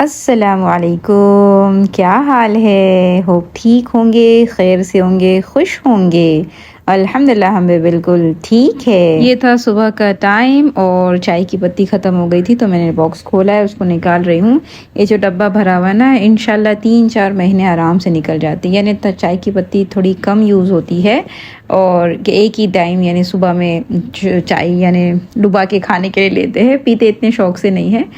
अस्सलामुअलैकुम, क्या हाल है? होप ठीक होंगे, खैर से होंगे, खुश होंगे। अल्हम्दुलिल्लाह हम भी बिल्कुल ठीक है। ये था सुबह का टाइम और चाय की पत्ती ख़त्म हो गई थी तो मैंने बॉक्स खोला है, उसको निकाल रही हूँ। ये जो डब्बा भरा हुआ है ना, इंशाल्लाह 3-4 महीने आराम से निकल जाती है। यानी तो चाय की पत्ती थोड़ी कम यूज़ होती है और एक ही टाइम यानी सुबह में चाय यानी डुबा के खाने के लिए लेते हैं, पीते इतने शौक से नहीं है।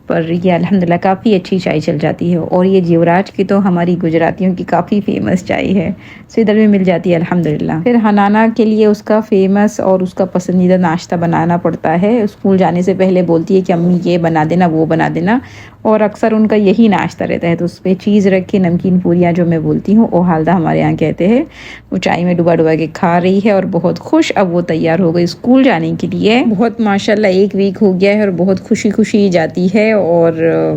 पर ये अल्हम्दुलिल्लाह काफ़ी अच्छी चाय चल जाती है। और ये जीवराज की तो हमारी गुजरातियों की काफ़ी फेमस चाय है, सो इधर भी मिल जाती है अल्हम्दुलिल्लाह। फिर हनाना के लिए उसका फेमस और उसका पसंदीदा नाश्ता बनाना पड़ता है। स्कूल जाने से पहले बोलती है कि अम्मी ये बना देना, वो बना देना, और अक्सर उनका यही नाश्ता रहता है। तो उस पर चीज़ रख के नमकीन पूरियाँ जो मैं बोलती हूँ, ओ हालदा हमारे यहाँ कहते हैं, वो चाय में डुबा डुबा के खा रही है और बहुत खुश। अब वो तैयार हो गई स्कूल जाने के लिए। बहुत माशाल्लाह 1 वीक हो गया है और बहुत खुशी खुशी जाती है और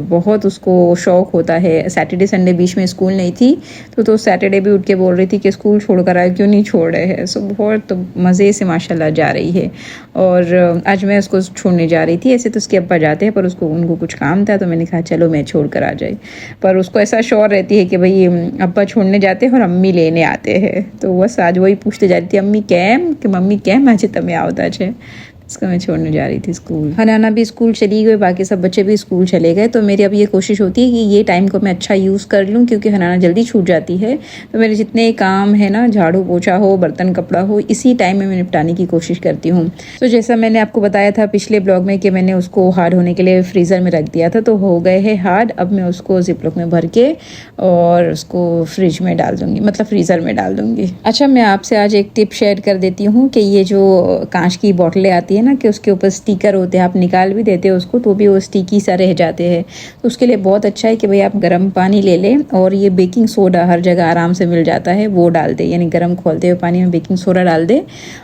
बहुत उसको शौक़ होता है। सैटरडे संडे बीच में स्कूल नहीं थी तो सैटरडे भी उठ के बोल रही थी कि स्कूल छोड़ कर आए, क्यों नहीं छोड़ रहे हैं। सो बहुत मज़े से माशाल्लाह जा रही है। और आज मैं उसको छोड़ने जा रही थी। ऐसे तो उसके अब्बा जाते हैं पर उनको कुछ काम था तो मैंने कहा चलो मैं छोड़ कर आ जाए। पर उसको ऐसा शौर रहती है कि भाई अब्बा छोड़ने जाते हैं और अम्मी लेने आते हैं। तो बस आज वही पूछते जा रही थी, अम्मी कैम कि मम्मी कैम आज तमें आवता है। इसको मैं छोड़ने जा रही थी स्कूल। हनाना भी स्कूल चली गई, बाकी सब बच्चे भी स्कूल चले गए। तो मेरी अब ये कोशिश होती है कि ये टाइम को मैं अच्छा यूज़ कर लूँ, क्योंकि हनाना जल्दी छूट जाती है। तो मेरे जितने काम है ना, झाड़ू पोछा हो, बर्तन कपड़ा हो, इसी टाइम में मैं निपटाने की कोशिश करती हूँ। तो जैसा मैंने आपको बताया था पिछले ब्लॉग में कि मैंने उसको हार्ड होने के लिए फ्रीज़र में रख दिया था, तो हो गए हैं हार्ड। अब मैं उसको जिपलॉक में भर के और उसको फ्रिज में डाल दूँगी, मतलब फ्रीज़र में डाल दूँगी। अच्छा, मैं आपसे आज एक टिप शेयर कर देती हूँ कि ये जो कांच की बोतलें आती है ना, कि उसके ऊपर स्टिकर होते हैं, आप निकाल भी देते हो उसको तो भी वो स्टिकी सा रह जाते हैं। तो उसके लिए बहुत अच्छा है कि भाई आप गर्म पानी ले लें और ये बेकिंग सोडा हर जगह आराम से मिल जाता है, वो डाल दें। यानी गर्म खोलते हुए पानी में बेकिंग सोडा डाल दें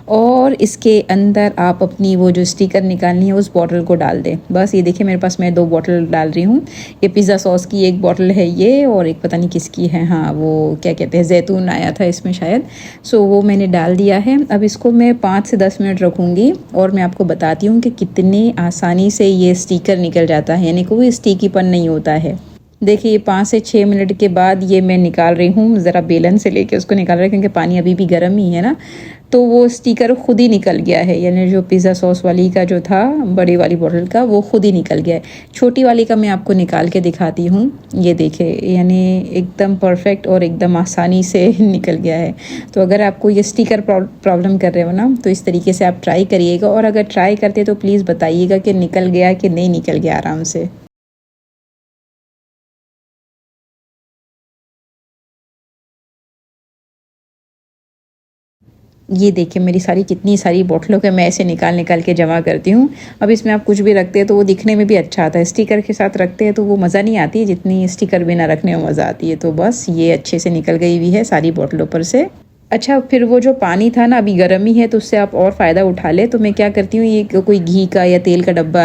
और इसके अंदर आप अपनी वो जो स्टिकर निकालनी है उस बॉटल को डाल दें। बस ये देखिए मेरे पास मैं 2 बॉटल डाल रही हूँ। ये पिज़्ज़ा सॉस की एक बॉटल है ये, और एक पता नहीं किसकी है, हाँ वो क्या कहते हैं, जैतून आया था इसमें शायद। सो वो मैंने डाल दिया है। अब इसको मैं 5 से 10 मिनट रखूँगी और मैं आपको बताती हूँ कि कितनी आसानी से ये स्टिकर निकल जाता है, यानी कोई स्टिकीपन नहीं होता है। देखिए 5 से 6 मिनट के बाद ये मैं निकाल रही हूँ, ज़रा बेलन से लेके उसको निकाल रही हूँ क्योंकि पानी अभी भी गर्म ही है ना। तो वो स्टिकर खुद ही निकल गया है, यानी जो पिज़्ज़ा सॉस वाली का जो था बड़ी वाली बोतल का, वो खुद ही निकल गया है। छोटी वाली का मैं आपको निकाल के दिखाती हूँ। ये देखिए, यानी एकदम परफेक्ट और एकदम आसानी से निकल गया है। तो अगर आपको ये स्टिकर प्रॉब्लम कर रहे हो ना, तो इस तरीके से आप ट्राई करिएगा। और अगर ट्राई करते तो प्लीज़ बताइएगा कि निकल गया कि नहीं निकल गया आराम से। ये देखिए मेरी कितनी सारी बोतलों के मैं ऐसे निकाल निकाल के जमा करती हूँ। अब इसमें आप कुछ भी रखते हैं तो वो दिखने में भी अच्छा आता है। स्टिकर के साथ रखते हैं तो वो मज़ा नहीं आती जितनी स्टिकर बिना रखने में मज़ा आती है। तो बस ये अच्छे से निकल गई हुई है सारी बोतलों पर से। अच्छा, फिर वो जो पानी था ना, अभी गर्म ही है तो उससे आप और फ़ायदा उठा ले। तो मैं क्या करती हूँ, ये कोई घी का या तेल का डब्बा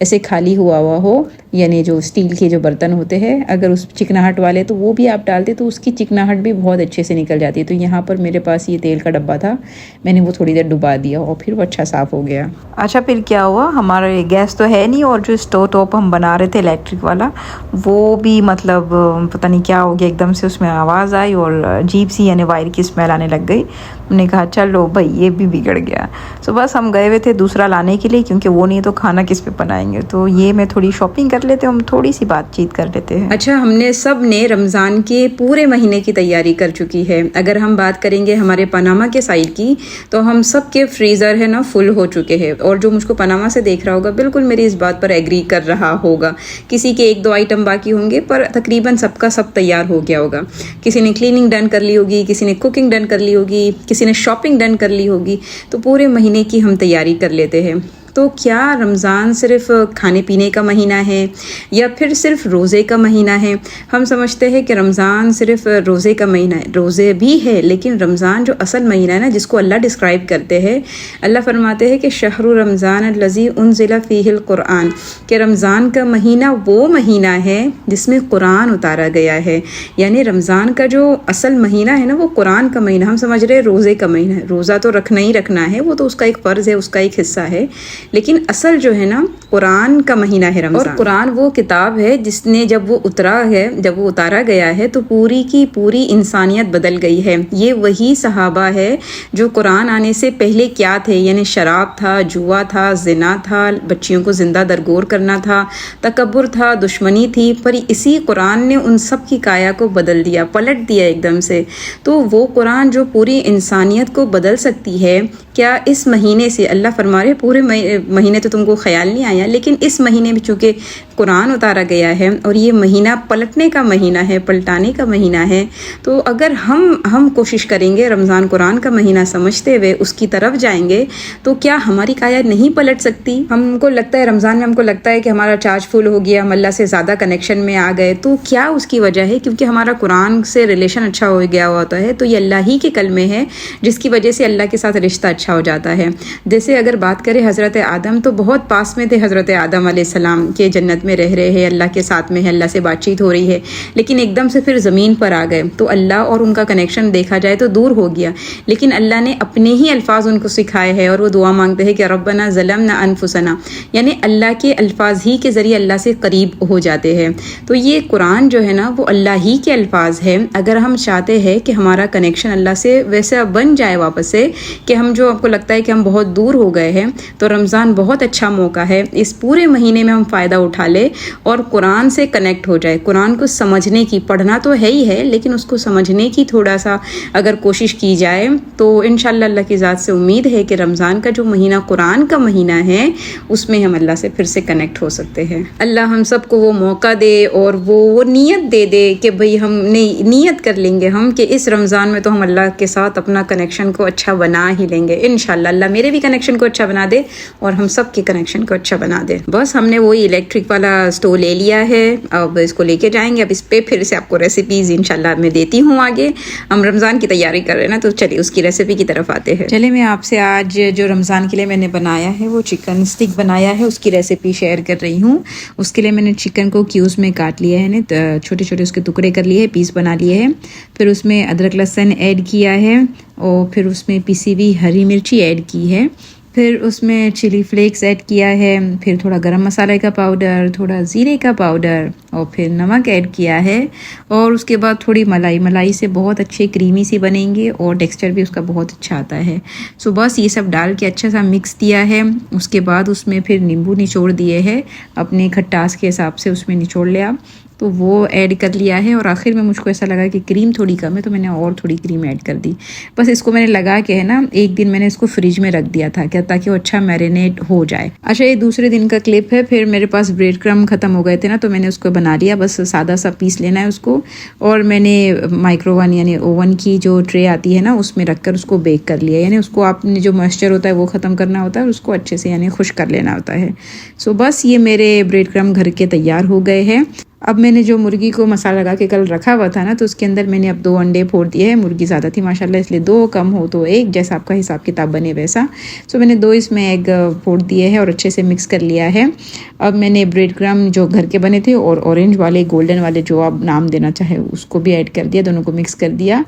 ऐसे खाली हुआ हो, यानी जो स्टील के जो बर्तन होते हैं, अगर उस चिकनाहट वाले तो वो भी आप डालते तो उसकी चिकनाहट भी बहुत अच्छे से निकल जाती है। तो यहाँ पर मेरे पास ये तेल का डब्बा था, मैंने वो थोड़ी देर डुबा दिया और फिर वो अच्छा साफ़ हो गया। अच्छा, फिर क्या हुआ, हमारा गैस तो है नहीं और जो स्टोव टॉप हम बना रहे थे इलेक्ट्रिक वाला, वो भी मतलब पता नहीं क्या हो गया, एकदम से उसमें आवाज़ आई और अजीब सी यानी वायर की स्मेल आने लग गई। हमने कहा चलो भाई ये भी बिगड़ गया। सो बस हम गए हुए थे दूसरा लाने के लिए, क्योंकि वो नहीं तो खाना किस पे बनाएंगे। तो ये मैं थोड़ी शॉपिंग कर लेते, हम थोड़ी सी बातचीत कर लेते हैं। अच्छा, हमने सब ने रमज़ान के पूरे महीने की तैयारी कर चुकी है। अगर हम बात करेंगे हमारे पनामा के साइड की, तो हम सब के फ्रीज़र है ना फुल हो चुके हैं। और जो मुझको पनामा से देख रहा होगा बिल्कुल मेरी इस बात पर एग्री कर रहा होगा। किसी के 1-2 आइटम बाकी होंगे पर तकरीबन सबका सब तैयार हो गया होगा। किसी ने क्लीनिंग डन कर ली होगी, किसी ने कुकिंग डन कर ली होगी, किसी ने शॉपिंग डन कर ली होगी। तो पूरे महीने की हम तैयारी कर लेते हैं। तो क्या रमज़ान सिर्फ़ खाने पीने का महीना है या फिर सिर्फ़ रोज़े का महीना है? हम समझते हैं कि रमज़ान सिर्फ़ रोज़े का महीना है। रोज़े भी है, लेकिन रमज़ान जो असल महीना है ना, जिसको अल्लाह डिस्क्राइब करते हैं, अल्लाह फरमाते हैं कि शहरु रमज़ान अल्लज़ी उनज़िला फ़ीहिल क़ुरआन, कि रमज़ान का महीना वो महीना है जिसमें कुरान उतारा गया है। यानी रमज़ान का जो असल महीना है ना, वो कुरान का महीना। हम समझ रहे हैं रोज़े का महीना है, रोज़ा तो रखना ही रखना है, वो तो उसका एक फ़र्ज़ है, उसका एक हिस्सा है। लेकिन असल जो है ना कुरान का महीना है रमज़ान। और कुरान वो किताब है जिसने जब वो उतारा गया है तो पूरी की पूरी इंसानियत बदल गई है। ये वही सहाबा है जो कुरान आने से पहले क्या थे, यानी शराब था, जुआ था, जिना था, बच्चियों को जिंदा दरगोर करना था, तकब्बुर था, दुश्मनी थी, पर इसी कुरान ने उन सब की काया को बदल दिया, पलट दिया एकदम से। तो वो कुरान जो पूरी इंसानियत को बदल सकती है, क्या इस महीने से अल्लाह फरमा रहे पूरे महीने तो तुमको ख्याल नहीं आया, लेकिन इस महीने में चूँकि कुरान उतारा गया है और ये महीना पलटने का महीना है, पलटाने का महीना है, तो अगर हम कोशिश करेंगे रमज़ान कुरान का महीना समझते हुए उसकी तरफ जाएंगे तो क्या हमारी काया नहीं पलट सकती? हमको लगता है रमज़ान में हमको लगता है कि हमारा चार्ज फुल हो गया, हम अल्लाह से ज़्यादा कनेक्शन में आ गए, तो क्या उसकी वजह है? क्योंकि हमारा कुरान से रिलेशन अच्छा हो गया होता है, तो ये अल्लाह ही के कलमे है जिसकी वजह से अल्लाह के साथ रिश्ता अच्छा हो जाता है। जैसे अगर बात करें हज़रत आदम, तो बहुत पास में थे हज़रत आदम अलैहिस्सलाम के, जन्नत में रह रहे हैं, अल्लाह के साथ में है, अल्लाह से बातचीत हो रही है, लेकिन एकदम से फिर ज़मीन पर आ गए तो अल्लाह और उनका कनेक्शन देखा जाए तो दूर हो गया। लेकिन अल्लाह ने अपने ही अल्फाज उनको सिखाए हैं और वो दुआ मांगते हैं कि रब्बना ज़लमना अनफुसना, यानी अल्लाह के अल्फाज ही के ज़रिए अल्लाह से करीब हो जाते हैं। तो ये कुरान जो है ना वो अल्लाह ही के अल्फाज है। अगर हम चाहते हैं कि हमारा कनेक्शन अल्लाह से वैसा बन जाए वापस से, कि हम जो आपको लगता है कि हम बहुत दूर हो गए हैं, तो रमज़ान बहुत अच्छा मौका है, इस पूरे महीने में हम फ़ायदा उठा ले और कुरान से कनेक्ट हो जाए। कुरान को समझने की, पढ़ना तो है ही है, लेकिन उसको समझने की थोड़ा सा अगर कोशिश की जाए तो इंशाअल्लाह अल्लाह की ज़ात से उम्मीद है कि रमज़ान का जो महीना कुरान का महीना है उसमें हम अल्लाह से फिर से कनेक्ट हो सकते हैं। अल्लाह हम सबको वो मौका दे और वो नीयत दे दे कि भाई हम नीयत कर लेंगे हम कि इस रमज़ान में तो हम अल्लाह के साथ अपना कनेक्शन को अच्छा बना ही लेंगे इंशाअल्लाह। अल्लाह मेरे भी कनेक्शन को अच्छा बना दे और हम सब के कनेक्शन को अच्छा बना दे। बस हमने वही इलेक्ट्रिक वाला स्टोव ले लिया है, अब इसको लेके जाएंगे। अब इस पे फिर से आपको रेसिपीज इंशाल्लाह मैं देती हूँ आगे। हम रमज़ान की तैयारी कर रहे हैं ना, तो चलिए उसकी रेसिपी की तरफ आते हैं। चलिए मैं आपसे आज जो रमज़ान के लिए मैंने बनाया है वो चिकन स्टिक बनाया है, उसकी रेसिपी शेयर कर रही हूँ। उसके लिए मैंने चिकन को क्यूब्स में काट लिया है, ना छोटे छोटे उसके टुकड़े कर लिए हैं, पीस बना लिए हैं। फिर उसमें अदरक लहसुन ऐड किया है और फिर उसमें पिसी हुई हरी मिर्ची ऐड की है, फिर उसमें चिली फ्लेक्स ऐड किया है, फिर थोड़ा गरम मसाले का पाउडर, थोड़ा ज़ीरे का पाउडर और फिर नमक ऐड किया है। और उसके बाद थोड़ी मलाई से बहुत अच्छे क्रीमी सी बनेंगे और टेक्सचर भी उसका बहुत अच्छा आता है। सो बस ये सब डाल के अच्छा सा मिक्स दिया है। उसके बाद उसमें फिर नींबू निचोड़ दिए हैं, अपने खट्टास के हिसाब से उसमें निचोड़ लिया, तो वो ऐड कर लिया है। और आखिर में मुझको ऐसा लगा कि क्रीम थोड़ी कम है तो मैंने और थोड़ी क्रीम ऐड कर दी। बस इसको मैंने लगा के है ना, एक दिन मैंने इसको फ्रिज में रख दिया था क्या, ताकि वो अच्छा मैरिनेट हो जाए। अच्छा ये दूसरे दिन का क्लिप है। फिर मेरे पास ब्रेड क्रम्ब ख़त्म हो गए थे ना, तो मैंने उसको बना लिया। बस सादा सा पीस लेना है उसको, और मैंने माइक्रोवन यानी ओवन की जो ट्रे आती है ना उसमें रख कर उसको बेक कर लिया। यानी उसको आपने जो मॉइस्चर होता है वो ख़त्म करना होता है और उसको अच्छे से यानी खुश कर लेना होता है। सो बस ये मेरे ब्रेड क्रम्ब घर के तैयार हो गए हैं। अब मैंने जो मुर्गी को मसाला लगा के कल रखा हुआ था ना, तो उसके अंदर मैंने अब 2 अंडे फोड़ दिए हैं। मुर्गी ज़्यादा थी माशाल्लाह, इसलिए 2 कम हो तो 1, जैसा आपका हिसाब किताब बने वैसा। सो मैंने 2 इसमें एग फोड़ दिए हैं और अच्छे से मिक्स कर लिया है। अब मैंने ब्रेड क्रम्ब जो घर के बने थे और ऑरेंज वाले, गोल्डन वाले, जो आप नाम देना चाहे उसको भी ऐड कर दिया, दोनों को मिक्स कर दिया।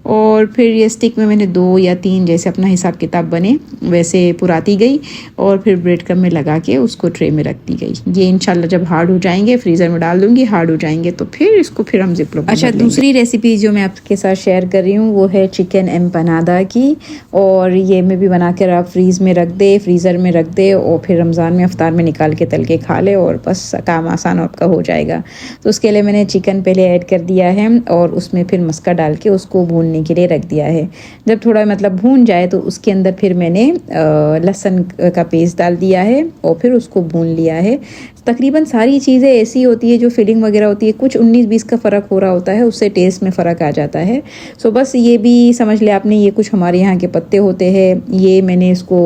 और फिर ये स्टिक में मैंने 2 या 3 जैसे अपना हिसाब किताब बने वैसे पुराती गई और फिर ब्रेड क्रम्ब में लगा के उसको ट्रे में रख दी गई। ये इंशाल्लाह जब हार्ड हो जाएंगे फ्रीज़र में डाल दूंगी, हार्ड हो जाएंगे तो फिर इसको फिर हम जिप लॉक। अच्छा दूसरी रेसिपी जो मैं आपके साथ शेयर कर रही हूँ वो है चिकन एम्पनादा की। और ये मैं भी बना कर आप फ्रीज़ में रख दे, फ्रीज़र में रख दे और फिर रमज़ान में अफ्तार में निकाल के तल के खा ले और बस काम आसान आपका हो जाएगा। तो उसके लिए मैंने चिकन पहले ऐड कर दिया है और उसमें फिर मस्का डाल के उसको भूनने के लिए रख दिया है। जब थोड़ा मतलब भून जाए तो उसके अंदर फिर मैंने लहसुन का पेस्ट डाल दिया है और फिर उसको भून लिया है। तकरीबन सारी चीज़ें ऐसी होती है जो फिलिंग वगैरह होती है, कुछ 19-20 का फ़र्क हो रहा होता है, उससे टेस्ट में फ़र्क आ जाता है। सो बस ये भी समझ ले आपने, ये कुछ हमारे यहाँ के पत्ते होते हैं, ये मैंने इसको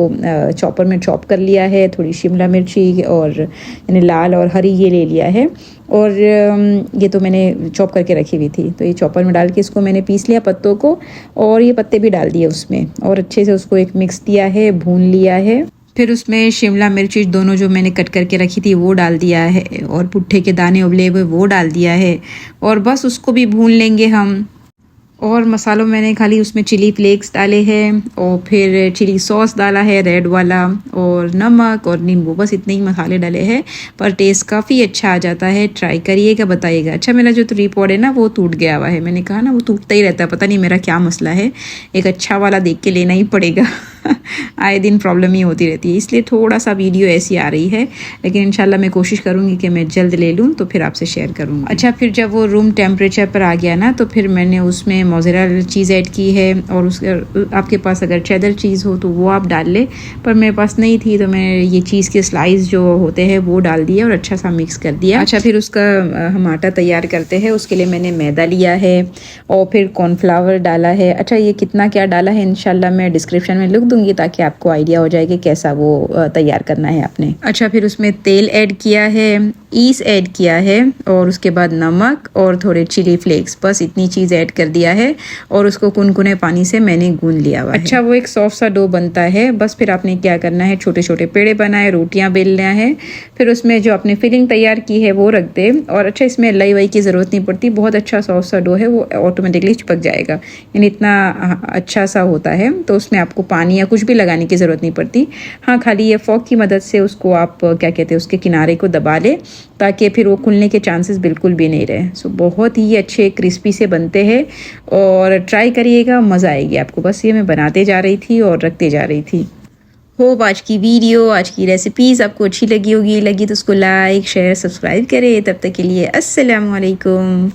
चॉपर में चॉप कर लिया है। थोड़ी शिमला मिर्ची और यानी लाल और हरी ये ले लिया है और ये तो मैंने चॉप करके रखी हुई थी, तो ये चॉपर में डाल के इसको मैंने पीस लिया पत्तों को, और ये पत्ते भी डाल दिए उसमें और अच्छे से उसको एक मिक्स दिया है, भून लिया है। फिर उसमें शिमला मिर्ची दोनों जो मैंने कट करके रखी थी वो डाल दिया है और भुट्टे के दाने उबले हुए वो डाल दिया है और बस उसको भी भून लेंगे हम। और मसालों मैंने खाली उसमें चिली फ्लेक्स डाले हैं और फिर चिली सॉस डाला है रेड वाला, और नमक और नींबू, बस इतने ही मसाले डाले हैं, पर टेस्ट काफ़ी अच्छा आ जाता है। ट्राई करिएगा, बताइएगा। अच्छा, मेरा जो ट्रीपॉड है ना वो टूट गया हुआ है, मैंने कहा ना वो टूटता ही रहता है, पता नहीं मेरा क्या मसला है। एक अच्छा वाला देख के लेना ही पड़ेगा आए दिन प्रॉब्लम ही होती रहती है, इसलिए थोड़ा सा वीडियो ऐसी आ रही है, लेकिन इंशाल्लाह मैं कोशिश करूँगी कि मैं जल्द ले लूँ तो फिर आपसे शेयर करूँगी। अच्छा, फिर जब वो रूम टेम्परेचर पर आ गया ना तो फिर मैंने उसमें मोज़रेला चीज़ ऐड की है, और उसके आपके पास अगर चेदर चीज़ हो तो वो आप डाल ले, पर मेरे पास नहीं थी तो मैं ये चीज़ के स्लाइस जो होते हैं वो डाल दिया और अच्छा सा मिक्स कर दिया। अच्छा, फिर उसका हम आटा तैयार करते हैं। उसके लिए मैंने मैदा लिया है और फिर कॉर्नफ्लावर डाला है। अच्छा, ये कितना क्या डाला है इंशाल्लाह मैं डिस्क्रिप्शन में लिख दूँगी ताकि आपको आइडिया हो जाए कि कैसा वो तैयार करना है आपने। अच्छा, फिर उसमें तेल ऐड किया है, ईस्ट ऐड किया है, और उसके बाद नमक और थोड़े चिली फ्लेक्स, बस इतनी चीज़ ऐड कर दिया है और उसको कुनकुने पानी से मैंने गूंद लिया हुआ है। अच्छा, वो एक सॉफ्ट सा डो बनता है। बस फिर आपने क्या करना है, छोटे छोटे पेड़े बनाए, रोटियां बेलना है, फिर उसमें जो आपने फिलिंग तैयार की है वो रख दे। और अच्छा, इसमें लई वई की ज़रूरत नहीं पड़ती, बहुत अच्छा सॉफ्ट सा डो है, वो ऑटोमेटिकली चिपक जाएगा, यानी इतना अच्छा सा होता है। तो उसमें आपको पानी या कुछ भी लगाने की ज़रूरत नहीं पड़ती। हाँ, खाली ये फॉक की मदद से उसको आप क्या कहते हैं उसके किनारे को दबा ले ताकि फिर वो खुलने के चांसेस बिल्कुल भी नहीं रहे। सो बहुत ही अच्छे क्रिस्पी से बनते हैं और ट्राई करिएगा, मज़ा आएगी आपको। बस ये मैं बनाते जा रही थी और रखते जा रही थी। होप आज की वीडियो, आज की रेसिपीज़ आपको अच्छी लगी होगी। लगी तो उसको लाइक शेयर सब्सक्राइब करें। तब तक के लिए अस्सलाम वालेकुम।